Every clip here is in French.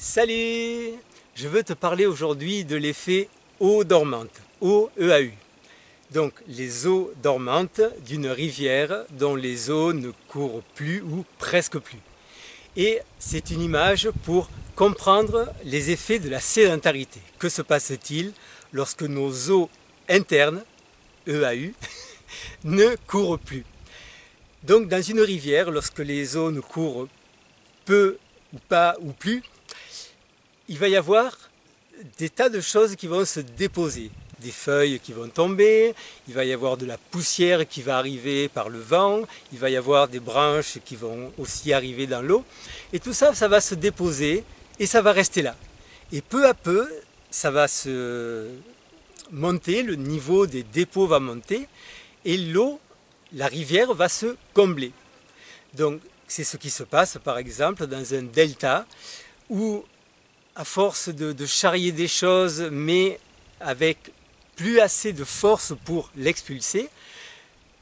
Salut! Je veux te parler aujourd'hui de l'effet eau dormante, OEAU. Donc les eaux dormantes d'une rivière dont les eaux ne courent plus ou presque plus. Et c'est une image pour comprendre les effets de la sédentarité. Que se passe-t-il lorsque nos eaux internes, EAU, ne courent plus? Donc dans une rivière, lorsque les eaux ne courent peu ou pas ou plus, il va y avoir des tas de choses qui vont se déposer. Des feuilles qui vont tomber, il va y avoir de la poussière qui va arriver par le vent, il va y avoir des branches qui vont aussi arriver dans l'eau. Et tout ça, ça va se déposer et ça va rester là. Et peu à peu, ça va se monter, le niveau des dépôts va monter et l'eau, la rivière va se combler. Donc c'est ce qui se passe par exemple dans un delta où à force de charrier des choses, mais avec plus assez de force pour l'expulser,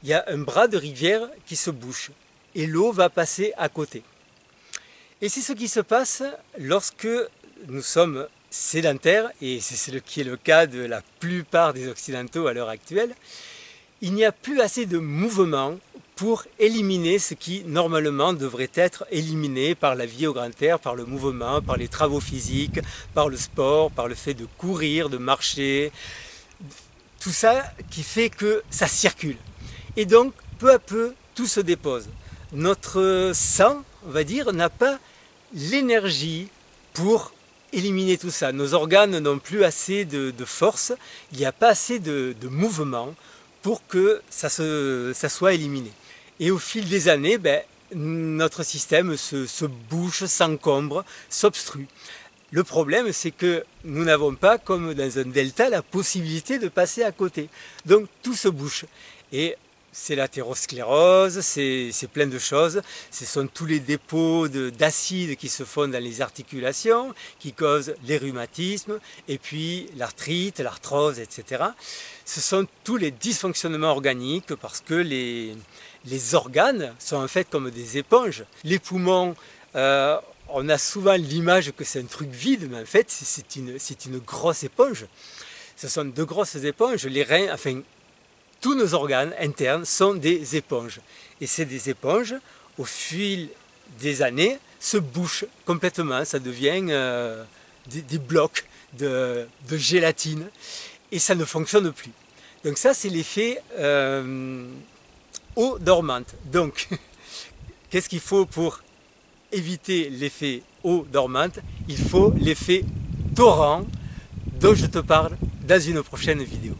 il y a un bras de rivière qui se bouche et l'eau va passer à côté. Et c'est ce qui se passe lorsque nous sommes sédentaires, et c'est ce qui est le cas de la plupart des Occidentaux à l'heure actuelle. Il n'y a plus assez de mouvement pour éliminer ce qui normalement devrait être éliminé par la vie au grand air, par le mouvement, par les travaux physiques, par le sport, par le fait de courir, de marcher. Tout ça qui fait que ça circule. Et donc, peu à peu, tout se dépose. Notre sang, on va dire, n'a pas l'énergie pour éliminer tout ça. Nos organes n'ont plus assez de force, il n'y a pas assez de mouvement pour que ça soit éliminé. Et au fil des années, notre système se bouche, s'encombre, s'obstrue. Le problème, c'est que nous n'avons pas, comme dans un delta, la possibilité de passer à côté. Donc tout se bouche. Et c'est l'athérosclérose, c'est plein de choses. Ce sont tous les dépôts d'acide qui se font dans les articulations, qui causent les rhumatismes, et puis l'arthrite, l'arthrose, etc. Ce sont tous les dysfonctionnements organiques parce que les organes sont en fait comme des éponges. Les poumons, on a souvent l'image que c'est un truc vide, mais en fait c'est une grosse éponge. Ce sont de grosses éponges. Les reins, enfin tous nos organes internes sont des éponges. Et c'est des éponges, au fil des années, se bouchent complètement. Ça devient des blocs de gélatine et ça ne fonctionne plus. Donc ça, c'est l'effet eau dormante. Donc, qu'est-ce qu'il faut pour éviter l'effet eau dormante? Il faut l'effet torrent dont je te parle dans une prochaine vidéo.